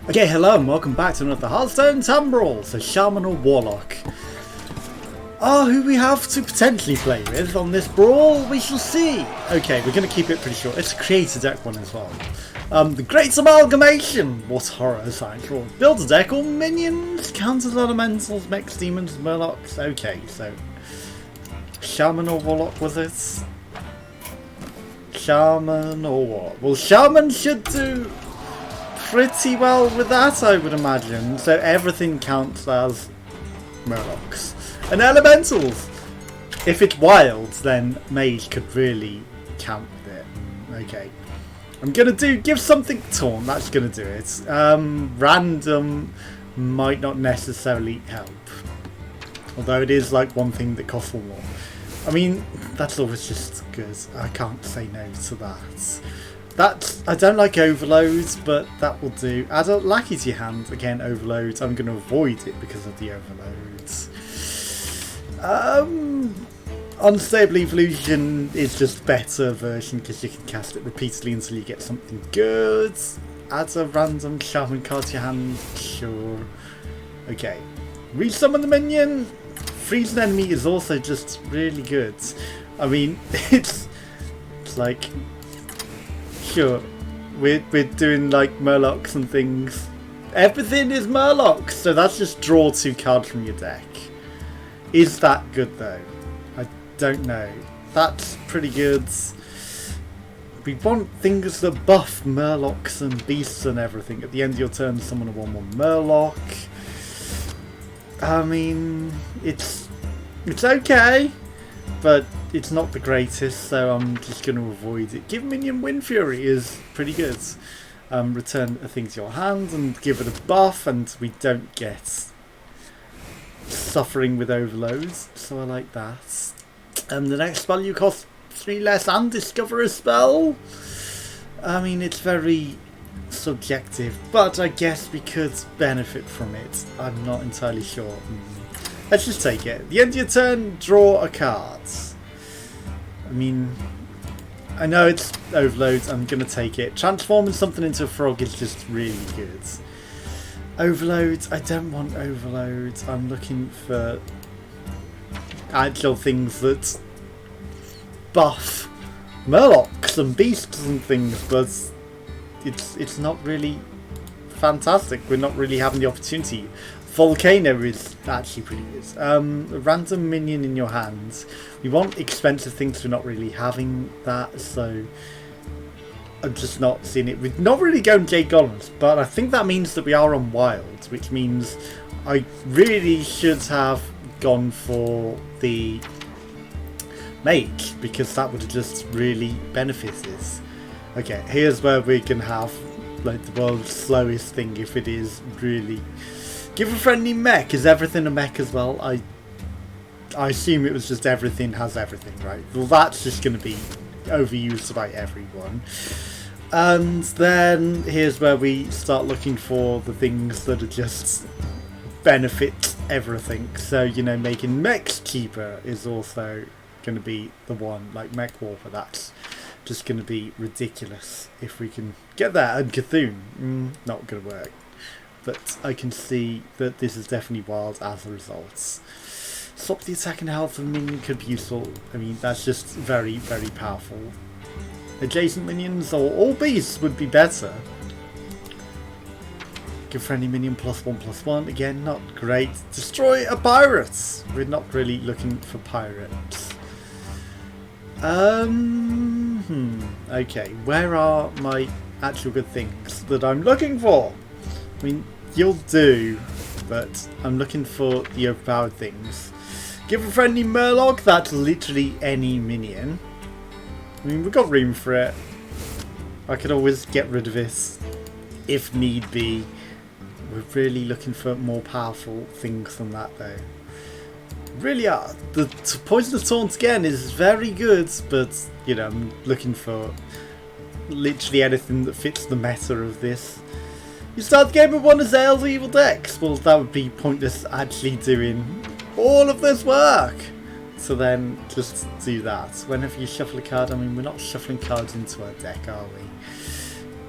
Okay, hello and welcome back to another Hearthstone tavern brawl. So Shaman or Warlock are who we have to potentially play with on this brawl. We shall see. Okay, we're going to keep it pretty short. Let's create a deck one as well. The Great Amalgamation. What horror science draw? Build a deck all minions, counters, elementals, mechs, demons, murlocs. Okay, so Shaman or Warlock was it? Shaman or what? Well, Shaman should do pretty well with that, I would imagine. So everything counts as murlocs and elementals. If it's wild, then mage could really count with it. Okay, I'm gonna give something taunt. That's gonna do it. Random might not necessarily help, although it is like one thing that costs more. I mean, that's always just good. I can't say no to that. I don't like overloads, but that will do. Add a lackey to your hand. Again, overloads. I'm going to avoid it because of the overloads. Unstable Evolution is just better version because you can cast it repeatedly until you get something good. Add a random Shaman card to your hand. Sure. Okay. Resummon the minion. Freeze an enemy is also just really good. I mean, it's like... Sure, we're doing like murlocs and things. Everything is murlocs, so that's just draw 2 cards from your deck. Is that good though? I don't know. That's pretty good. We want things that buff murlocs and beasts and everything. At the end of your turn, summon a 1/1 murloc. I mean, it's okay, but it's not the greatest, so I'm just going to avoid it. Give minion Wind Fury is pretty good. Return a thing to your hand and give it a buff, and we don't get suffering with overloads, so I like that. The next spell you cost 3 less and discover a spell. I mean, it's very subjective, but I guess we could benefit from it. I'm not entirely sure. Let's just take it. At the end of your turn, draw a card. I mean, I know it's overloads, I'm going to take it. Transforming something into a frog is just really good. Overloads, I don't want overloads. I'm looking for actual things that buff murlocs and beasts and things, but it's not really fantastic. We're not really having the opportunity. Volcano is actually pretty good. A random minion in your hands. We want expensive things, we're not really having that, so I'm just not seeing it. We're not really going Jade Golems, but I think that means that we are on wild, which means I really should have gone for the mage, because that would have just really benefited. Okay, here's where we can have like the world's slowest thing if it is really... Give a friendly mech. Is everything a mech as well? I assume it was just everything has everything, right? Well, that's just going to be overused by everyone. And then here's where we start looking for the things that are just benefit everything. So, you know, making mechs cheaper is also going to be the one. Like Mech Warper, that's just going to be ridiculous if we can get that. And Cthulhu, not going to work. But I can see that this is definitely wild as a result. Swap the attack and health of a minion could be useful. I mean, that's just very, very powerful. Adjacent minions or all beasts would be better. Give friendly minion +1/+1. Again, not great. Destroy a pirate. We're not really looking for pirates. Okay, where are my actual good things that I'm looking for? I mean, you'll do, but I'm looking for the overpowered things. Give a friendly murloc, that's literally any minion. I mean, we've got room for it. I could always get rid of it if need be. We're really looking for more powerful things than that though. Really are. The Poisonous Taunt again is very good, but you know, I'm looking for literally anything that fits the meta of this. You start the game with one of Zale's evil decks. Well, that would be pointless actually doing all of this work. So then just do that. Whenever you shuffle a card, I mean, we're not shuffling cards into our deck, are we?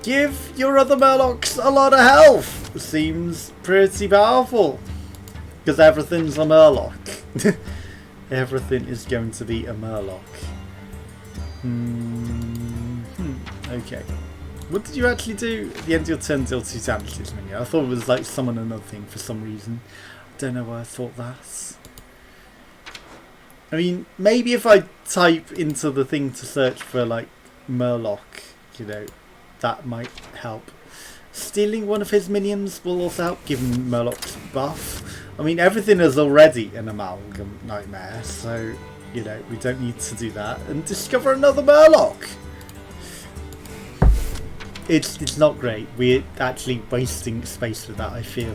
Give your other Murlocs a lot of health. seems pretty powerful. Because everything's a Murloc. Everything is going to be a Murloc. Okay. What did you actually do at the end of your turn? Deal 2 damage to this minion. I thought it was like summon another thing for some reason. I don't know why I thought that. I mean, maybe if I type into the thing to search for like Murloc, you know, that might help. Stealing one of his minions will also help, given Murloc's buff. I mean, everything is already an Amalgam Nightmare, so, you know, we don't need to do that. And discover another Murloc! It's not great. We're actually wasting space with that, I feel.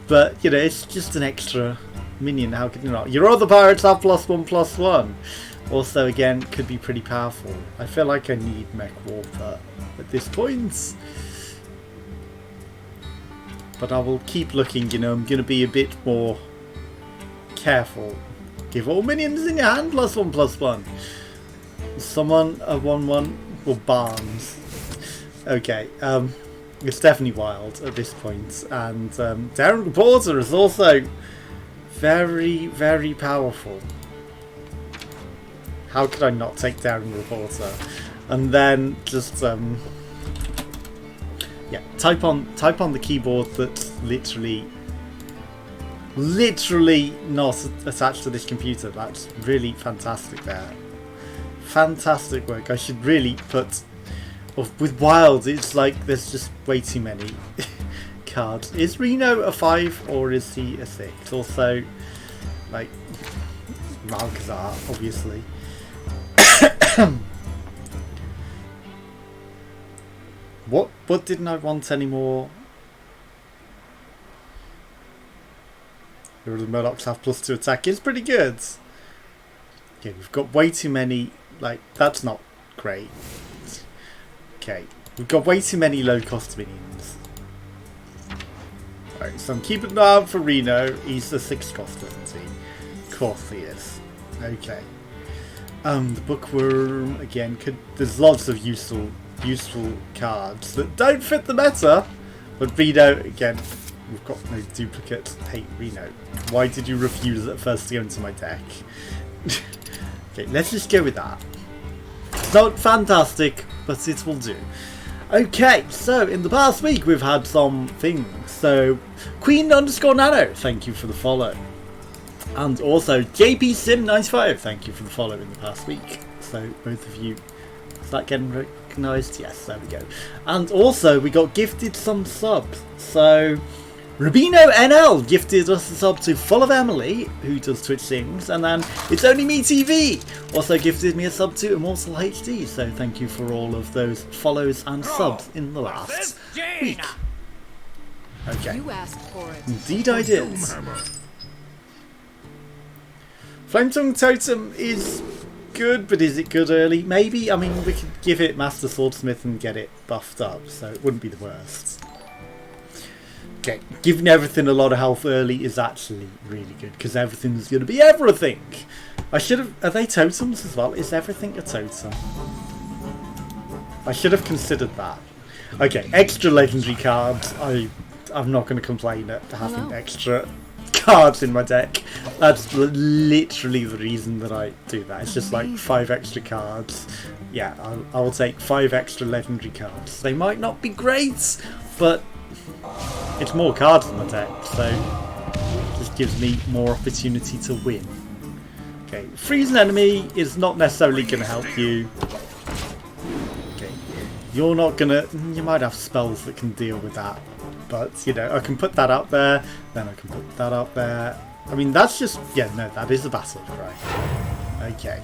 But, you know, it's just an extra minion, how can you not? Your other pirates have +1/+1. Also, again, could be pretty powerful. I feel like I need Mech Warper at this point. But I will keep looking, you know, I'm going to be a bit more careful. Give all minions in your hand +1/+1. Someone a 1/1 or Barnes. Okay, it's definitely wild at this point. And Tavern Reporter is also very, very powerful. How could I not take Tavern Reporter? And then just yeah, type on the keyboard that's literally not attached to this computer. That's really fantastic there. Fantastic work. I should really put with wild, it's like there's just way too many cards. Is Reno a 5 or is he a 6? Also, like Malkazar, obviously. What didn't I want anymore? The Murlocs have +2 attack. It's pretty good. Okay, we've got way too many. Like, that's not great. Okay, we've got way too many low-cost minions. Alright, so I'm keeping an eye out for Reno. He's the 6-cost, isn't he? Of course he is. Okay. The Bookworm, again, there's lots of useful cards that don't fit the meta. But Reno, again, we've got no duplicate. Hey, Reno, why did you refuse at first to go into my deck? Okay, let's just go with that. It's not fantastic, but it will do. Okay, so in the past week we've had some things. So, Queen_Nano, thank you for the follow. And also, JPSim95, thank you for the follow in the past week. So, both of you, is that getting recognised? Yes, there we go. And also, we got gifted some subs. So, Rubino NL gifted us a sub to Full of Emily, who does Twitch Sings, and then It's Only Me TV also gifted me a sub to Immortal HD. So, thank you for all of those follows and subs in the last week. Okay. You asked for it. Indeed I did. Flametongue Totem is good, but is it good early? Maybe. I mean, we could give it Master Swordsmith and get it buffed up, so it wouldn't be the worst. Okay, giving everything a lot of health early is actually really good, because everything's going to be everything. I should have... Are they totems as well? Is everything a totem? I should have considered that. Okay, extra legendary cards. I'm not going to complain at having extra cards in my deck. That's literally the reason that I do that. It's just like 5 extra cards. Yeah, I'll take 5 extra legendary cards. They might not be great, but it's more cards in the deck, so it just gives me more opportunity to win. Okay, freeze an enemy is not necessarily going to help you. Okay, you're not going to... You might have spells that can deal with that. But, you know, I can put that up there, then I can put that up there. I mean, that's just... Yeah, no, that is a battle cry. Okay.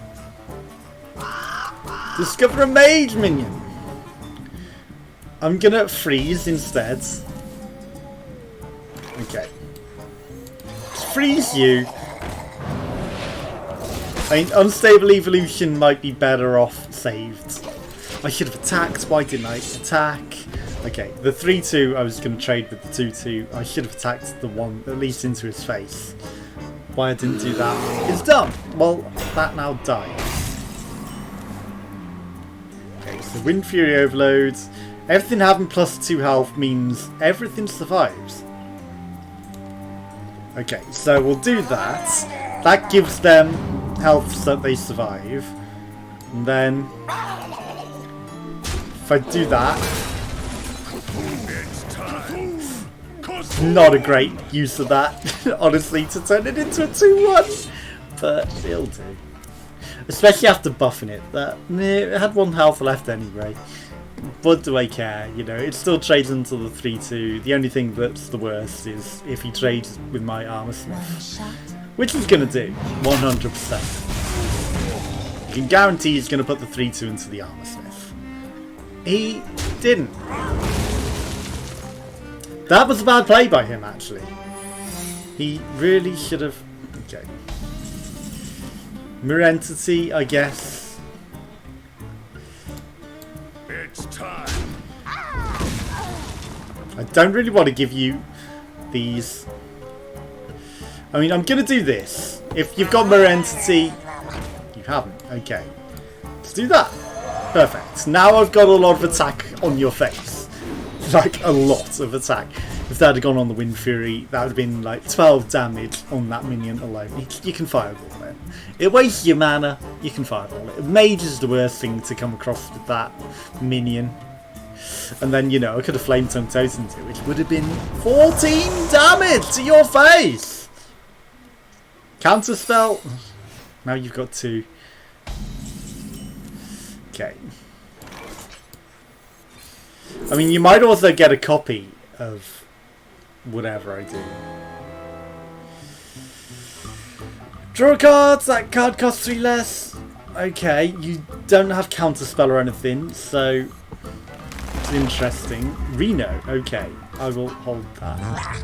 Discover a mage minion. I'm gonna freeze instead. Okay. Freeze you. I mean, Unstable Evolution might be better off saved. I should have attacked. Why didn't I attack? Okay, the 3-2 I was going to trade with the 2-2. I should have attacked the one at least into his face. Why I didn't do that is done. Well, that now dies. Okay, so Wind Fury Overload. Everything having +2 health means everything survives. Okay, so we'll do that. That gives them health so they survive. And then if I do that, not a great use of that, honestly, to turn it into a 2-1. But it'll do. Especially after buffing it. It had 1 health left anyway. What do I care? You know, it still trades into the 3-2. The only thing that's the worst is if he trades with my armor smith, which he's gonna do 100%. You can guarantee he's gonna put the 3-2 into the armor smith. He didn't. That was a bad play by him, actually. He really should have. Okay. Mirror entity, I guess. It's time. I don't really want to give you these. I mean, I'm going to do this. If you've got mirror entity, you haven't. Okay. Let's do that. Perfect. Now I've got a lot of attack on your face. Like, a lot of attack. If that had gone on the Wind Fury, that would have been like 12 damage on that minion alone. You can fireball it. It wastes your mana, you can fireball it. Mage is the worst thing to come across with that minion. And then, you know, I could have Flame Tongue Totem to, which would have been 14 damage to your face! Counter spell. Now you've got 2. Okay. I mean, you might also get a copy of whatever I do. Draw cards. That card costs 3 less. Okay, you don't have counterspell or anything, so it's interesting. Reno. Okay, I will hold that.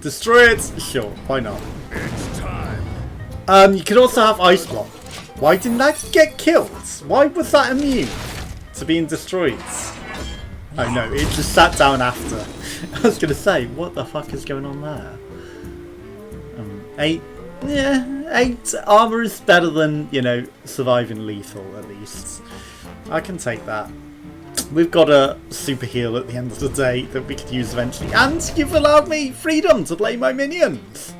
Destroy it. Sure, why not? It's time. You could also have Ice Block. Why didn't that get killed? Why was that immune to being destroyed? Oh no, it just sat down after. I was going to say, what the fuck is going on there? 8. Yeah, 8 armor is better than, you know, surviving lethal at least. I can take that. We've got a super heal at the end of the day that we could use eventually. And you've allowed me freedom to play my minions.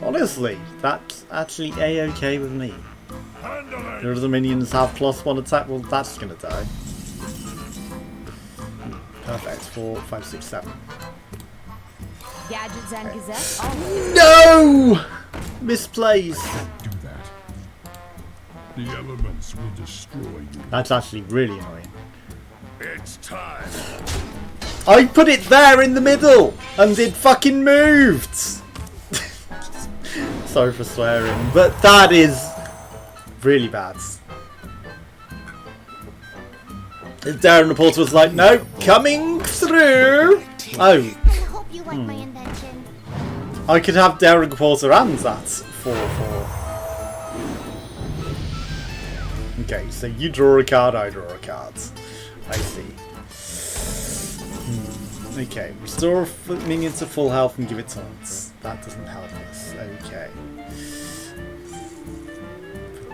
Honestly, that's actually a-okay with me. The other minions have +1 attack. Well, that's going to die. Perfect. 4, 5, 6, 7. Gadgets and Gazette. No! Misplays. Do that. The elements will destroy you. That's actually really annoying. It's time. I put it there in the middle and it fucking moved. Sorry for swearing, but that is really bad. Darren Reporter was like, no, coming through. Oh. I hope you like my invention. I could have Darren Reporter and that 4/4. Okay, so you draw a card, I draw a card. I see. Okay, restore a minion to full health and give it taunts. That doesn't help us. Okay.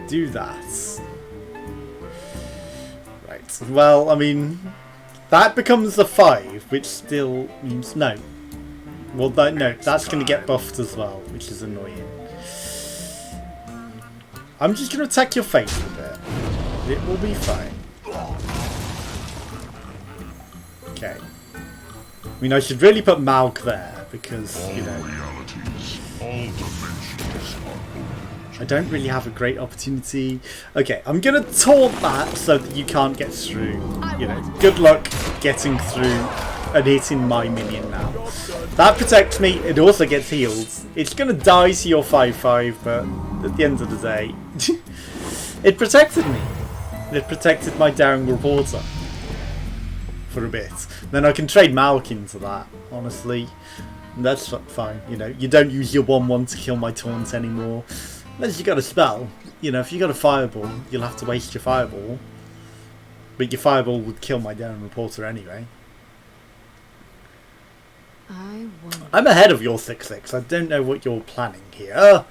Do that. Right. Well, I mean, that becomes a 5, which still means no. Well, no, that's going to get buffed as well, which is annoying. I'm just going to attack your face a bit. It will be fine. Okay. I mean, I should really put Malk there, because, you know, I don't really have a great opportunity. Okay, I'm going to taunt that so that you can't get through. You know, good luck getting through and hitting my minion now. That protects me. It also gets healed. It's going to die to your 5/5, but at the end of the day, it protected me. It protected my Daring Reporter for a bit. Then I can trade Malk into that, honestly. And that's fine. You know, you don't use your 1/1 to kill my taunt anymore. Unless you got a spell. You know, if you got a fireball, you'll have to waste your fireball. But your fireball would kill my Daring Reporter anyway. I'm ahead of your 6/6. I don't know what you're planning here.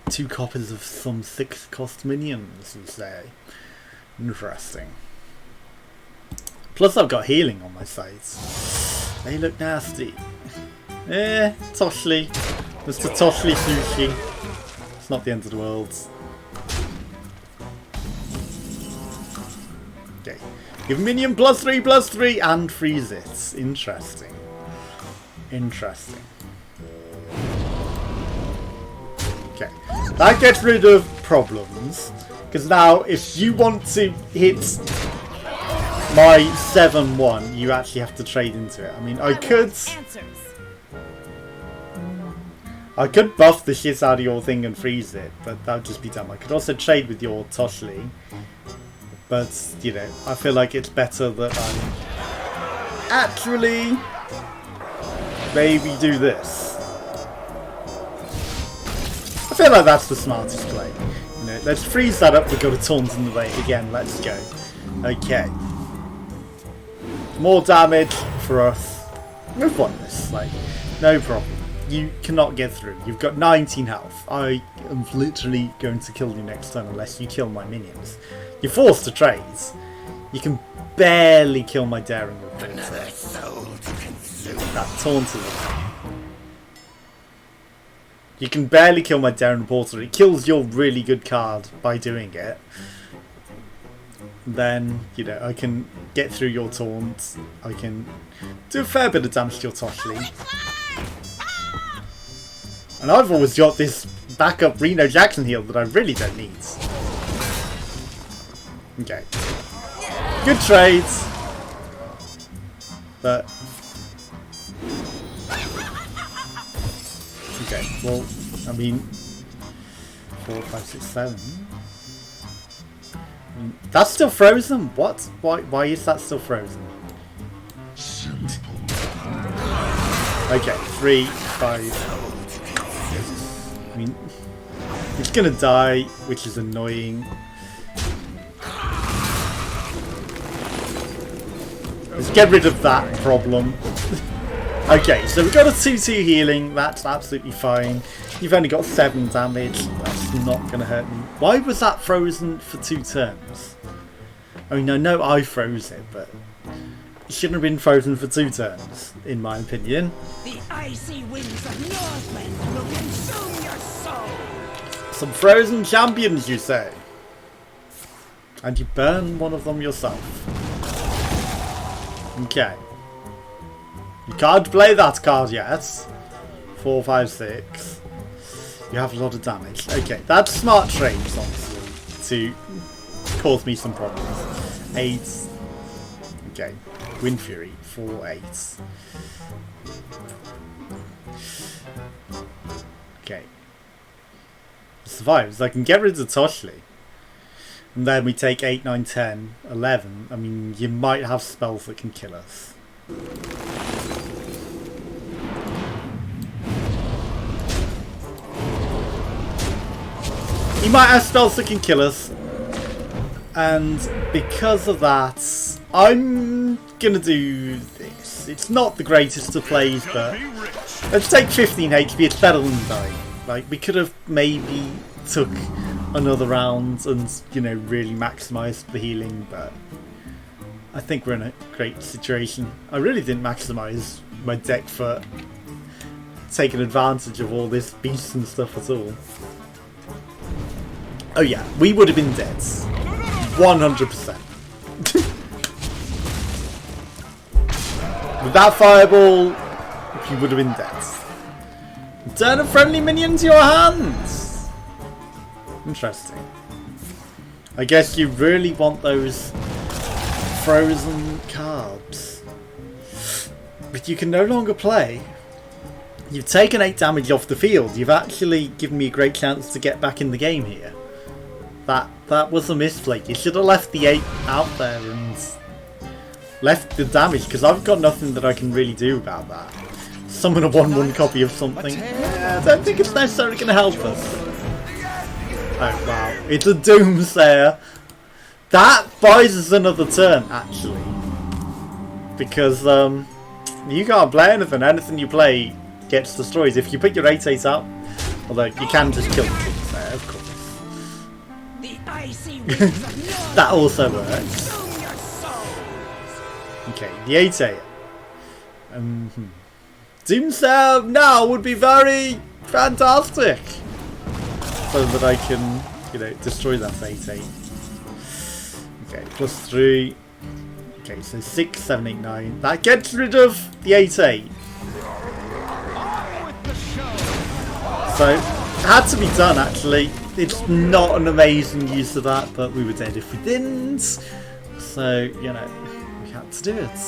2 copies of some 6-cost minions, you say. Interesting. Plus I've got healing on my sides. They look nasty. Toshli. Mr. Toshli Sushi. It's not the end of the world. Okay. Give minion +3/+3 and freeze it. Interesting. Interesting. Okay. That gets rid of problems. Because now if you want to hit my 7-1, you actually have to trade into it. I mean, I could buff the shit out of your thing and freeze it, but that would just be dumb. I could also trade with your Toshli, but, you know, I feel like it's better that I actually maybe do this. I feel like that's the smartest play. You know, let's freeze that up. We've got a taunt in the way again. Let's go. Okay. More damage for us. We've won this. Like, no problem. You cannot get through. You've got 19 health. I am literally going to kill you next turn unless you kill my minions. You're forced to trade. You can barely kill my daring reporter. That taunted. You can barely kill my daring reporter. It kills your really good card by doing it. Then, you know, I can get through your taunt. I can do a fair bit of damage to your Toshli. And I've always got this backup Reno Jackson heal that I really don't need. Okay. Good trades. But... okay, well, I mean... 4, 5, 6, 7... that's still frozen? What? Why is that still frozen? Okay, 3, 5... I mean, it's gonna die, which is annoying. Let's get rid of that problem. Okay, so we've got a 2-2 healing. That's absolutely fine. You've only got 7 damage. That's not gonna hurt me. Why was that frozen for 2 turns? I mean, I know I froze it, but it shouldn't have been frozen for 2 turns, in my opinion. The icy winds of Northland will consume your soul. Some frozen champions, you say? And you burn one of them yourself. Okay. You can't play that card yet. 4, 5, 6. You have a lot of damage. Okay, that's smart trades, honestly, to cause me some problems. 8. Okay. Wind Fury. 4, 8. Okay. Survives. I can get rid of Toshli. And then we take 8, 9, 10, 11. I mean, you might have spells that can kill us. You might have spells that can kill us. And because of that, I'm gonna do this. It's not the greatest of plays, but let's take 15 HP. It's better than dying. Like, we could have maybe took another round and, you know, really maximised the healing, but I think we're in a great situation. I really didn't maximise my deck for taking advantage of all this beast and stuff at all. Oh yeah, we would have been dead. 100%. With that fireball, you would have been dead. Turn a friendly minion to your hands! Interesting. I guess you really want those frozen cards. But you can no longer play. You've taken 8 damage off the field. You've actually given me a great chance to get back in the game here. That was a misplay. You should have left the 8 out there and left the damage, because I've got nothing that I can really do about that. Summon a 1/1 copy of something. I don't think it's necessarily going to help us. Oh wow, it's a Doomsayer. That buys us another turn, actually. Because you can't play anything. Anything you play gets destroyed. If you put your 8/8 up, although you can just kill the Doomsayer, of course. The Icy winds of Northmen That also will works. consume your souls. Okay, the 8 a.m. Doomstab now would be very fantastic. So that I can, you know, destroy that 8-8. Okay, +3. Okay, so 6, 7, 8, 9. That gets rid of the 8-8. So, it had to be done actually. It's not an amazing use of that, but we were dead if we didn't. So, you know, we had to do it.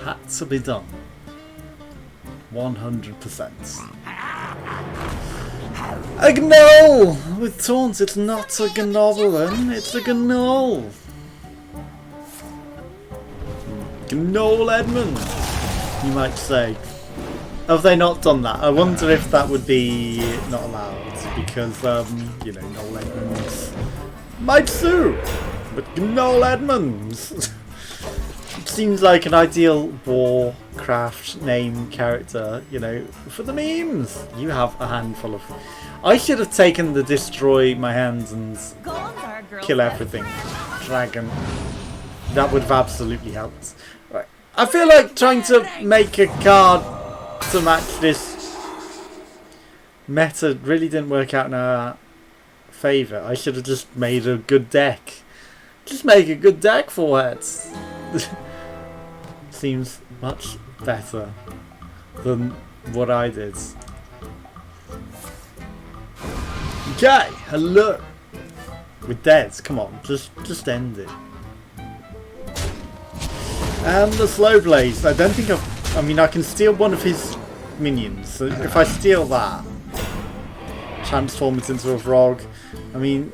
Had to be done. 100%. A gnoll! With taunts, it's not a goblin, it's a gnoll. Gnoll Edmund, you might say. Have they not done that? I wonder if that would be not allowed because, you know, Gnoll Edmonds might sue. But Gnoll Edmonds seems like an ideal Warcraft name character, you know, for the memes. You have a handful of... I should have taken the destroy my hands and kill everything dragon. That would have absolutely helped. Right. I feel like trying to make a card to match this meta really didn't work out in our favour. I should have just made a good deck. Just make a good deck for it. Seems much better than what I did. Okay, hello. We're dead. Come on, just end it. And the slow blaze. I don't think I mean, I can steal one of his minions. So if I steal that, transform it into a frog. I mean,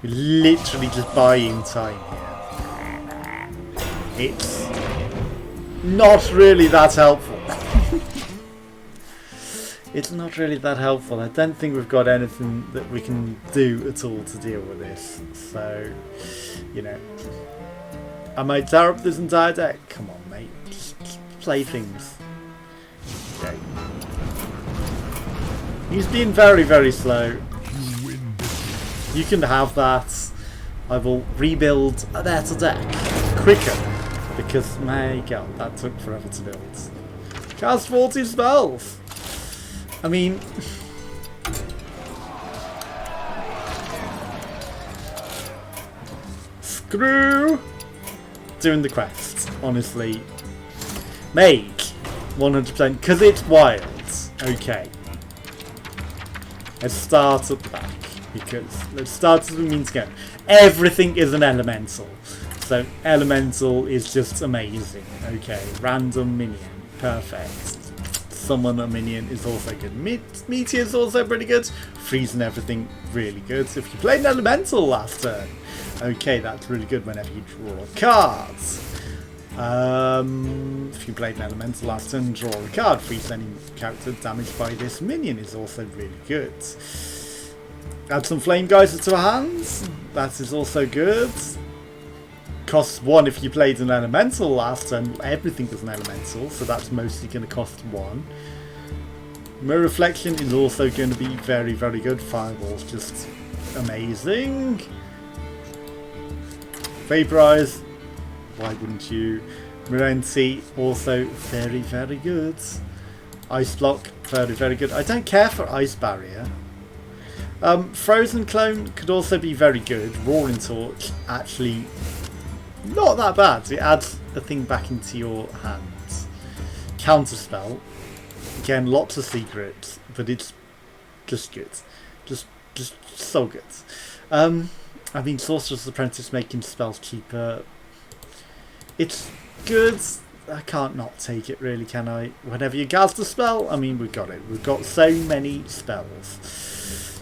we're literally just buying time here. It's not really that helpful. It's not really that helpful. I don't think we've got anything that we can do at all to deal with this. So, you know, I might tear up this entire deck. Come on, mate. Just play things. Okay. He's been very, very slow. You can have that. I will rebuild a better deck quicker. Because, my god, that took forever to build. Cast 40 spells! I mean... Screw! Doing the quest, honestly. Make 100% because it's wild. Okay. Let's start at the back because let's start as we mean to go. Everything is an elemental. So elemental is just amazing. Okay, random minion, perfect. Summon a minion is also good. Meteor is also pretty good. Freeze and everything really good. If you played an elemental last turn, okay, that's really good whenever you draw cards. If you played an elemental last turn, draw a card. Freeze any character damaged by this minion is also really good. Add some flame geyser to our hands. That is also good. Costs 1 if you played an elemental last turn. Everything is an elemental, so that's mostly going to cost 1. Mirror reflection is also going to be very, very good. Fireball's just amazing. Vaporize, why wouldn't you? Morency, also very, very good. Ice block, very, very good. I don't care for ice barrier. Frozen clone could also be very good. Roaring torch, actually not that bad. It adds a thing back into your hands. Counterspell, again, lots of secrets, but it's just good. Just so good. I mean, Sorcerer's Apprentice making spells cheaper. It's good. I can't not take it, really, can I? Whenever you cast a spell, I mean, we've got it. We've got so many spells.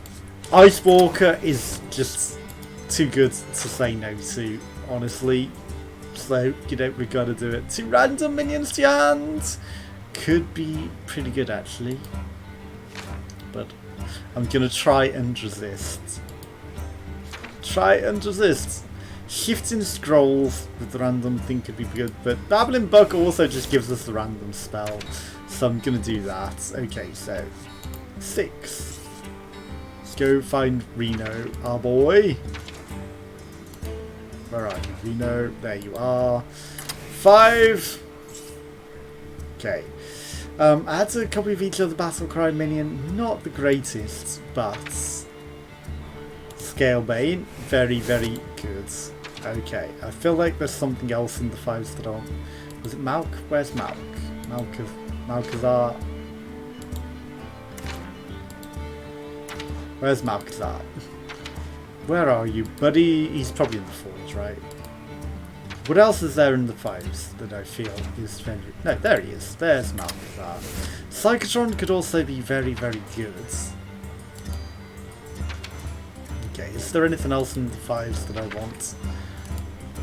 Ice Walker is just too good to say no to, honestly. So, you know, we've got to do it. 2 random minions to your hand. Could be pretty good, actually. But I'm going to try and resist. Try and resist. Shifting scrolls with the random thing could be good, but Babbling Buck also just gives us the random spell, so I'm gonna do that. Okay, so 6. go find Reno, our boy. Where are you, Reno? There you are. 5. Okay. Add a copy of each other battle cry minion. Not the greatest, but Scale Bane, very, very good. Okay, I feel like there's something else in the 5s that aren't. Was it Malk? Where's Malk? Malkazar. Where's Malkazar? Where are you, buddy? He's probably in the 4s, right? What else is there in the 5s that I feel is very... No, there he is. There's Malkazar. Psychotron could also be very, very good. Okay, is there anything else in the 5s that I want?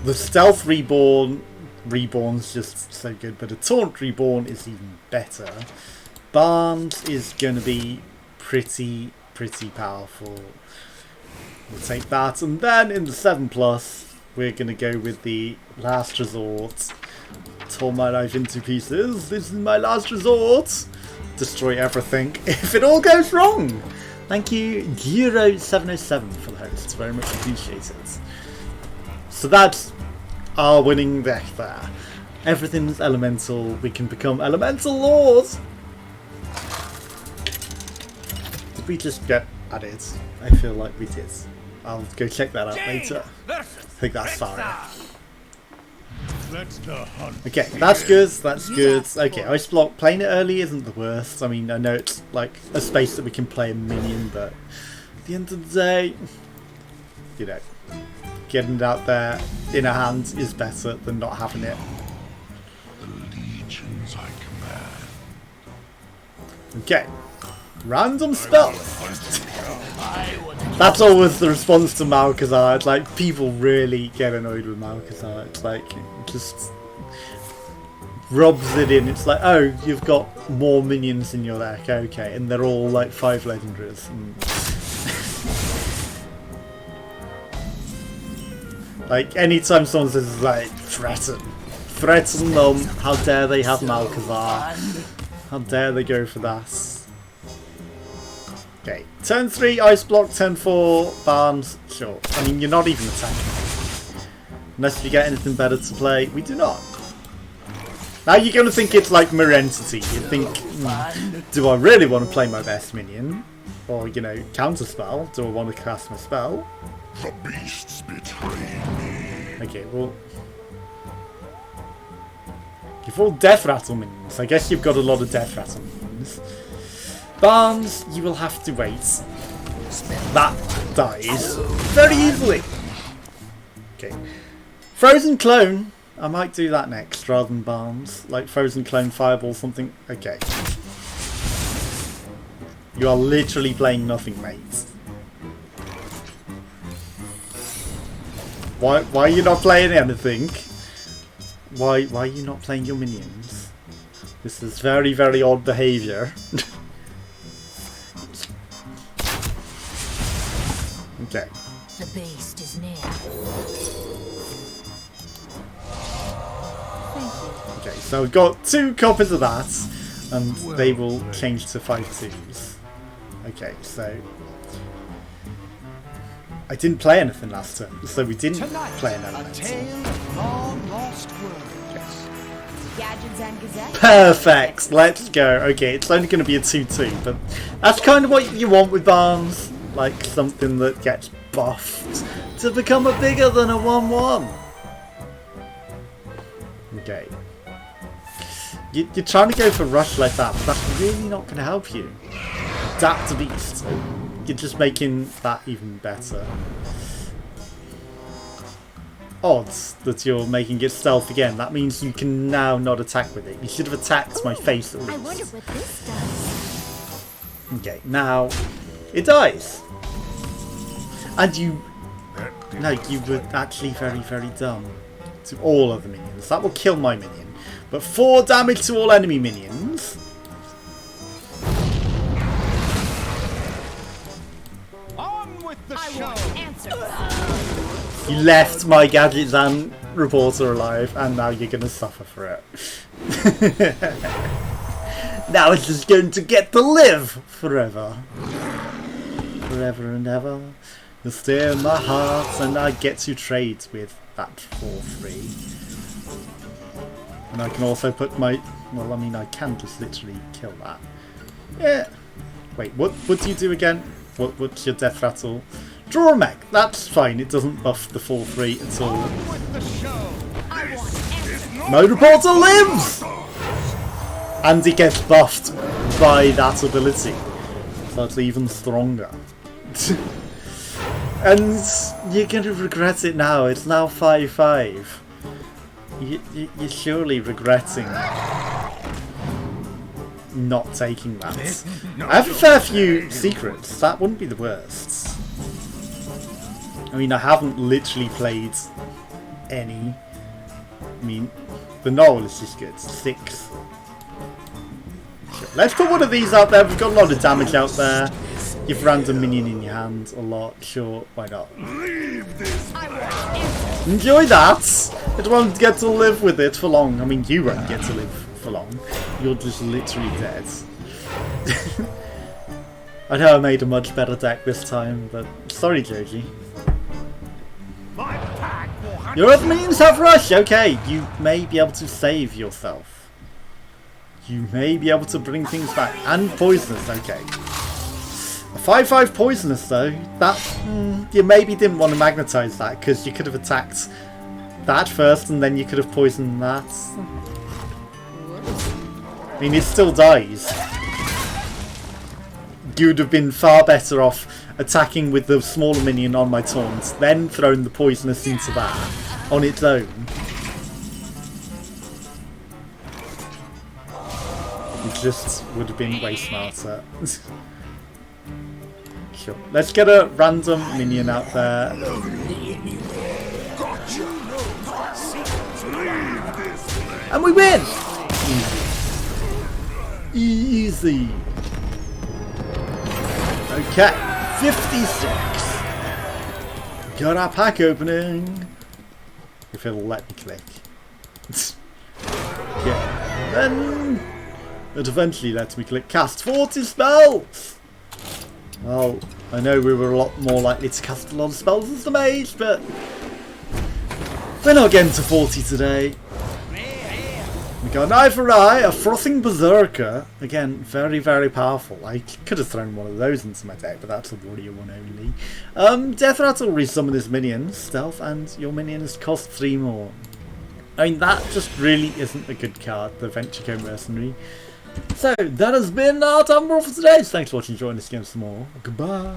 The Stealth Reborn's just so good, but a Taunt Reborn is even better. Barnes is going to be pretty powerful. We'll take that, and then in the 7+, we're going to go with the Last Resort. Tore my life into pieces. This is my last resort. Destroy everything if it all goes wrong. Thank you, Giro707 for the host. Very much appreciated. So that's our winning deck there. Everything's elemental. We can become elemental lords. Did we just get at it? I feel like we did. I'll go check that out later. I think that's fine. Okay, that's good, that's good. Okay, Ice Block, playing it early isn't the worst. I mean, I know it's like a space that we can play a minion, but at the end of the day, you know, getting it out there in a hand is better than not having it. The legions I command. Okay, random spell. That's always the response to Malkazar. It's like, people really get annoyed with Malkazar. It's like, it just rubs it in. It's like, oh, you've got more minions in your deck, okay, and they're all like 5 legendaries. Like, anytime someone says, like, threaten them, how dare they have Malkazar? How dare they go for that? Okay, turn 3, Ice Block, turn 4, Barnes, sure. I mean, you're not even attacking. Unless you get anything better to play. We do not. Now you're going to think it's like Mirror Entity. You think, do I really want to play my best minion? Or, you know, counter spell? Do I want to cast my spell? The beasts betray me. Okay, well... You've all Death Rattle minions. I guess you've got a lot of Death Rattle minions. Barnes, you will have to wait. That dies very easily. Okay. Frozen Clone. I might do that next rather than Barnes. Like Frozen Clone, Fireball, something. Okay. You are literally playing nothing, mate. Why are you not playing anything? Why are you not playing your minions? This is very, very odd behaviour. Okay. The beast is near. Thank you. Okay, so we've got 2 copies of that, and they will change to 5/2s. Okay, so I didn't play anything last turn, so we didn't play an elemental. Gadgets and Gazette. Perfect, let's go. Okay, it's only going to be a 2/2, but that's kind of what you want with Barnes. Like something that gets buffed to become a bigger than a 1/1. Okay. You're trying to go for rush like that, but that's really not going to help you. Adapt to beast. You're just making that even better. Odds that you're making it stealth again. That means you can now not attack with it. You should have attacked my face at least. I wonder what this does. Okay, now it dies. And you... No, you were actually very, very dumb. To all of the minions. That will kill my minion. But 4 damage to all enemy minions. On with the I show. want answers. You left my Gadgets and Reporter alive, and now you're going to suffer for it. Now it's just going to get to live forever. forever and ever. You'll stay in my heart, and I get to trade with that for free. And I can also put my... Well, I mean, I can just literally kill that. Yeah. Wait, what do you do again? What's your death rattle? Draw a mech. That's fine. It doesn't buff the 4/3 at all. Motor Porter lives! And it gets buffed by that ability. So it's even stronger. And you're going to regret it now. It's now 5/5. You're surely regretting not taking that. I have a fair few secrets. That wouldn't be the worst. I mean, I haven't literally played any. I mean, the Knoll is just good. 6. Sure. Let's put one of these out there. We've got a lot of damage out there. You've random minion in your hand a lot. Sure, why not? Enjoy that! I don't want to get to live with it for long. I mean, you won't get to live for long. You're just literally dead. I know I made a much better deck this time, but sorry, Joji. Your other minions have rush! Okay, you may be able to save yourself. You may be able to bring things back. And poisonous, okay. A 5/5 poisonous though, that... you maybe didn't want to magnetize that, because you could have attacked that first and then you could have poisoned that. I mean, it still dies. You would have been far better off attacking with the smaller minion on my taunt, then throwing the poisonous into that on its own. It just would have been way smarter. Sure. Let's get a random minion out there. And we win! Easy. Okay, 56. Got our pack opening. If it'll let me click. Yeah. Then it eventually lets me click cast 40 spells. Well, I know we were a lot more likely to cast a lot of spells as the mage, but we're not getting to 40 today. We got an eye for eye, a frothing berserker. Again, very, very powerful. I could have thrown one of those into my deck, but that's a warrior one only. Death Rattle resummon his minions, stealth, and your minions cost 3 more. I mean, that just really isn't a good card, the Venture Mercenary. So, that has been our Tavern Brawl for today. So thanks for watching, join us again some more. Goodbye.